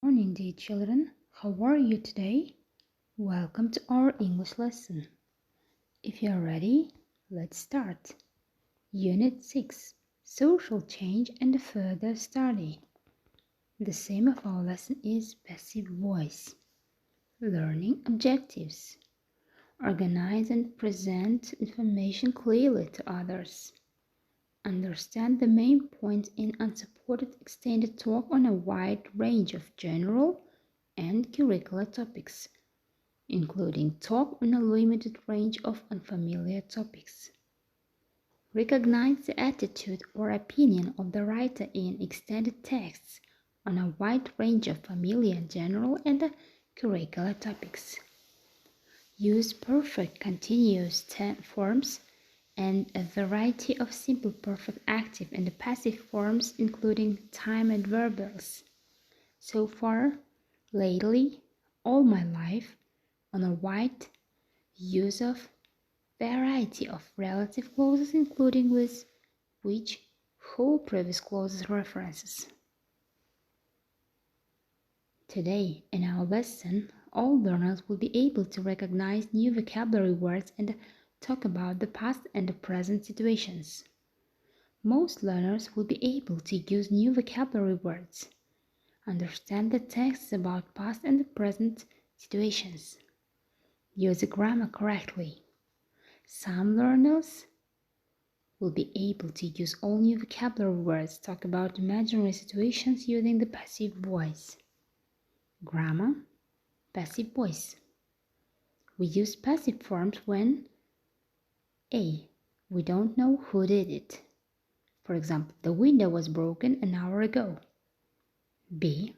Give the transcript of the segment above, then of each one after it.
Morning, dear children. How are you today? Welcome to our English lesson. If you are ready, let's start. Unit 6, Social Change and Further Study. The theme of our lesson is passive voice. Learning objectives. Organize and present information clearly to others. Understand the main points in unsupported extended talk on a wide range of general and curricular topics, including talk on a limited range of unfamiliar topics. Recognize the attitude or opinion of the writer in extended texts on a wide range of familiar, general, and curricular topics. Use perfect continuous tense forms and a variety of simple perfect active and passive forms, including time adverbials. So far, lately, all my life, on a wide use of variety of relative clauses, including with which, who, previous clauses references. Today, in our lesson, all learners will be able to recognize new vocabulary words and talk about the past and the present situations. Most learners will be able to use new vocabulary words, understand the texts about past and present situations, use the grammar correctly. Some learners will be able to use all new vocabulary words, talk about imaginary situations using the passive voice. Grammar, passive voice. We use passive forms when A. We don't know who did it. For example, the window was broken an hour ago. B.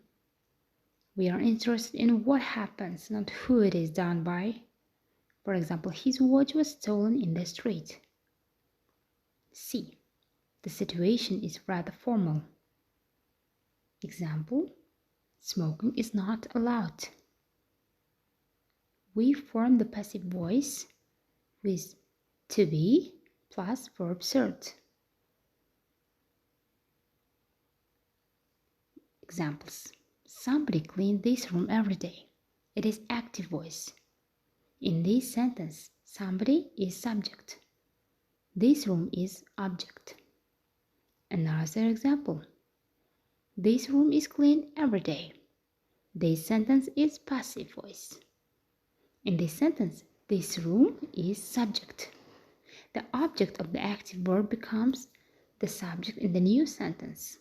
We are interested in what happens, not who it is done by. For example, his watch was stolen in the street. C. The situation is rather formal. Example, smoking is not allowed. We form the passive voice with to be plus verb third. Examples. Somebody cleans this room every day. It is active voice. In this sentence, somebody is subject. This room is object. Another example. This room is cleaned every day. This sentence is passive voice. In this sentence, this room is subject. The object of the active verb becomes the subject in the new sentence.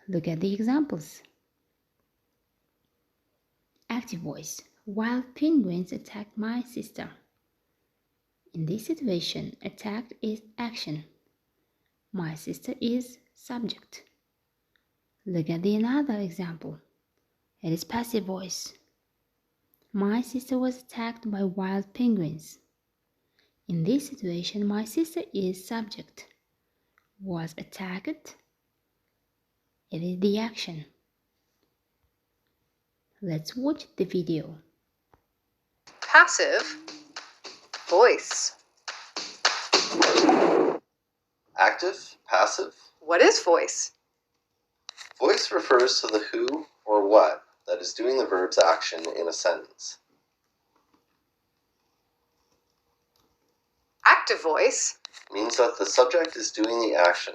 Look at the examples. Active voice. Wild penguins attacked my sister. In this situation, attacked is action. My sister is subject. Look at the another example. It is passive voice. My sister was attacked by wild penguins. In this situation, my sister is subject. Was attacked. It is the action. Let's watch the video. Passive voice. Active, passive. What is voice? Voice refers to the who or what that is doing the verb's action in a sentence. Active voice Means that the subject is doing the action.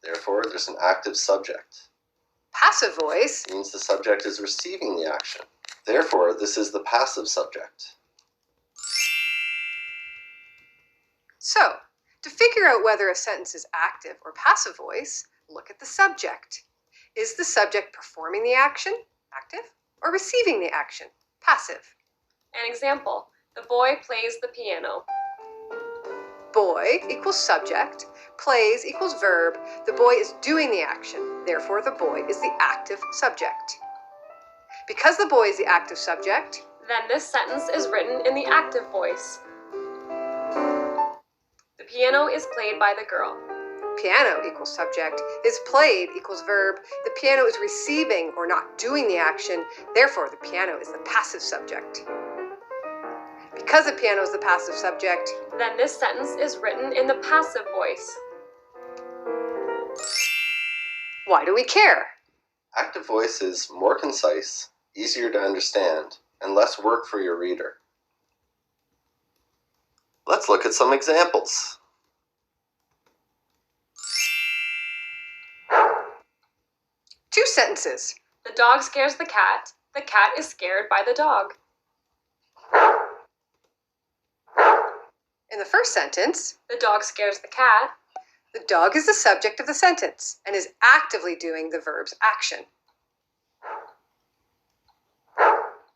Therefore, there's an active subject. Passive voice Means the subject is receiving the action. Therefore, this is the passive subject. So, to figure out whether a sentence is active or passive voice, look at the subject. Is the subject performing the action, active, or receiving the action, passive? An example, the boy plays the piano. Boy equals subject, plays equals verb, the boy is doing the action, therefore the boy is the active subject. Because the boy is the active subject, Then this sentence is written in the active voice. The piano is played by the girl. piano equals subject, is played equals verb, the piano is receiving or not doing the action, therefore the piano is the passive subject. Because the piano is the passive subject, Then this sentence is written in the passive voice. why do we care? Active voice is more concise, easier to understand, and less work for your reader. Let's look at some examples. Two sentences. The dog scares the cat. The cat is scared by the dog. In the first sentence, The dog scares the cat. the dog is the subject of the sentence and is actively doing the verb's action.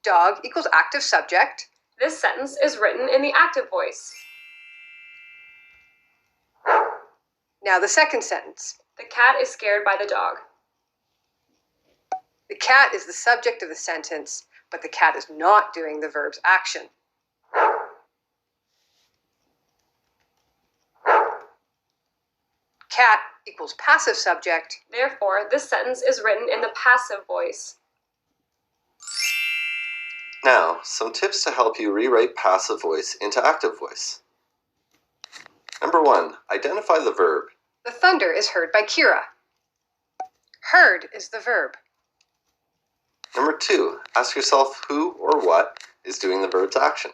Dog equals active subject. This sentence is written in the active voice. Now the second sentence. The cat is scared by the dog. The cat is the subject of the sentence, but the cat is not doing the verb's action. Cat equals passive subject. Therefore, this sentence is written in the passive voice. Now, some tips to help you rewrite passive voice into active voice. Number 1, identify the verb. The thunder is heard by Kira. Heard is the verb. Number 2, ask yourself who or what is doing the verb's action.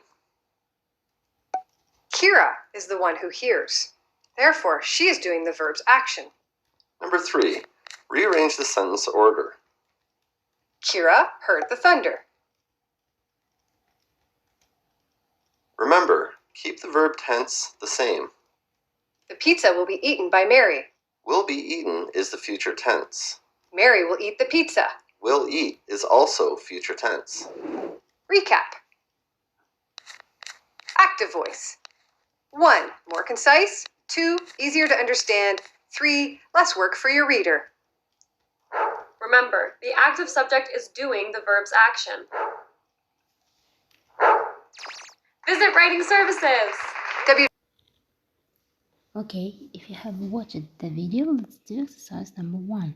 Kira is the one who hears. Therefore, she is doing the verb's action. Number 3, rearrange the sentence order. Kira heard the thunder. Remember, keep the verb tense the same. The pizza will be eaten by Mary. Will be eaten is the future tense. Mary will eat the pizza. Will eat is also future tense. Recap. Active voice. 1, more concise. 2, easier to understand. 3, less work for your reader. Remember, the active subject is doing the verb's action. Visit Writing Services! Okay, if you have watched the video, let's do exercise number 1.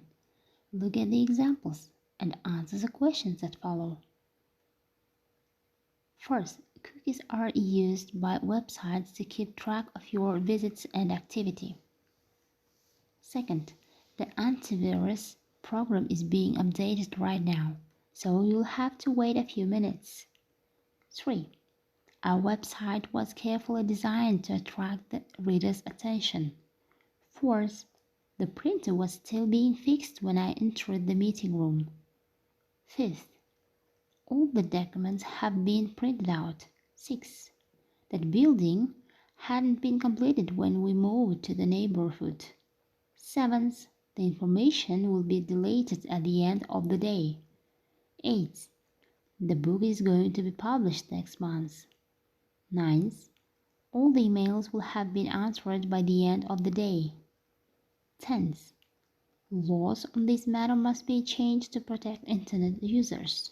Look at the examples and answer the questions that follow. First, cookies are used by websites to keep track of your visits and activity. Second, the antivirus program is being updated right now, so you'll have to wait a few minutes. 3. Our website was carefully designed to attract the reader's attention. 4th, the printer was still being fixed when I entered the meeting room. 5th, all the documents have been printed out. 6. That building hadn't been completed when we moved to the neighborhood. 7th, the information will be deleted at the end of the day. 8th, the book is going to be published next month. 9th, all the emails will have been answered by the end of the day. 10th, laws on this matter must be changed to protect internet users.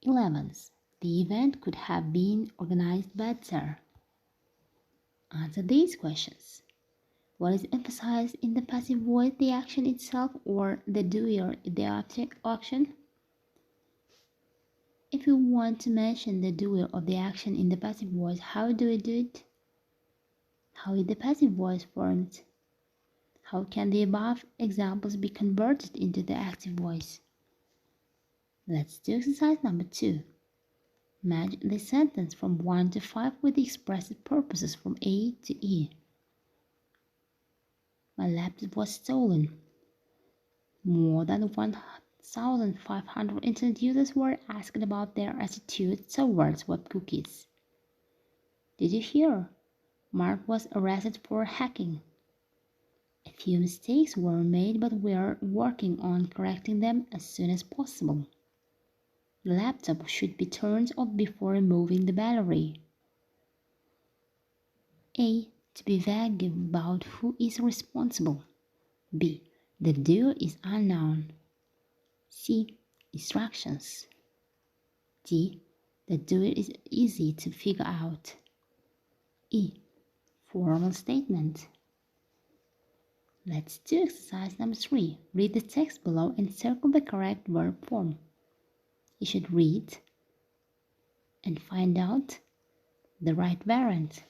11th, the event could have been organized better. Answer these questions. What is emphasized in the passive voice, the action itself or the doer, the action? If you want to mention the doer of the action in the passive voice, how do we do it? How is the passive voice formed? How can the above examples be converted into the active voice? Let's do exercise number 2. Match the sentence from 1 to 5 with the expressive purposes from A to E. My laptop was stolen. More than 1,500 internet users were asked about their attitude towards web cookies. Did you hear? Mark was arrested for hacking. A few mistakes were made, but we are working on correcting them as soon as possible. The laptop should be turned off before removing the battery. A. To be vague about who is responsible. B. The doer is unknown. C. Instructions. D. The doer is easy to figure out. E. Formal statement. Let's do exercise number 3. Read the text below and circle the correct verb form. You should read and find out the right variant.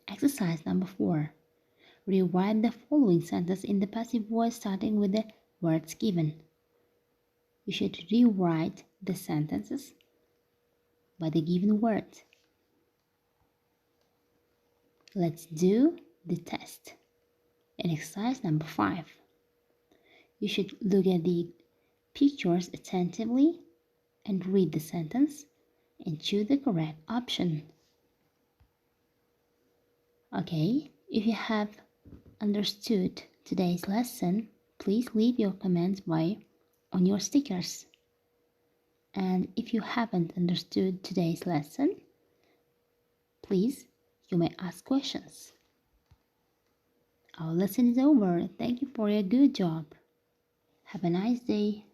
Exercise number 4. Rewrite the following sentence in the passive voice starting with the words given. You should rewrite the sentences by the given words. Let's do the test. In exercise number 5, you should look at the pictures attentively and read the sentence and choose the correct option. Okay, if you have understood today's lesson, please leave your comments on your stickers. And if you haven't understood today's lesson, please, you may ask questions. Our lesson is over. Thank you for your good job. Have a nice day.